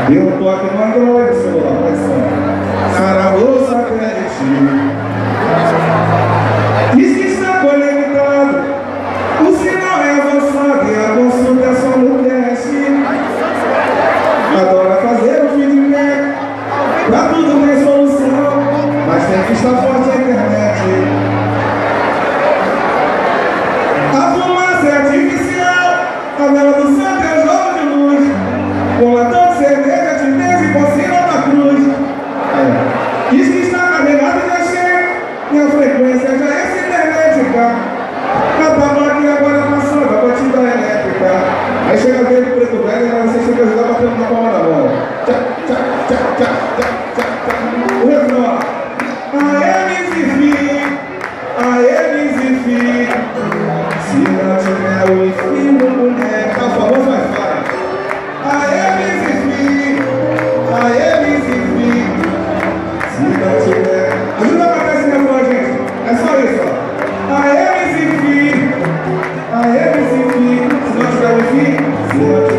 Eu tô aqui no Android, celular, mas só. Saragoça acredite. Diz que está conectado. O sinal é avançado e a consulta é só no cash. Adora fazer o feedback. Pra tudo tem solução, mas tem que estar forte a internet. A fumaça é artificial, a vela do santo é jogo de luz. Com latão de cerveja, de mesa e porcina na cruz. Diz que está carregado e já chega, e a frequência já é cibernética. A tabaco agora passando a batida elétrica. Aí chega a ver do preto velho e você chega a ajudar batendo na palma da mão. Tchá, tchá, tchá, tchá, tchá, tchá, tchá. O refrão. Aê, Mizifi, se não tiver o inferno, mulher. Tá o famoso Wi-Fi. Aê, Mizifi, se não tiver. Ajuda a matar esse refrão, gente. É só isso, ó. Aê, Mizifi, se não tiver o Wi-Fi, se não tiver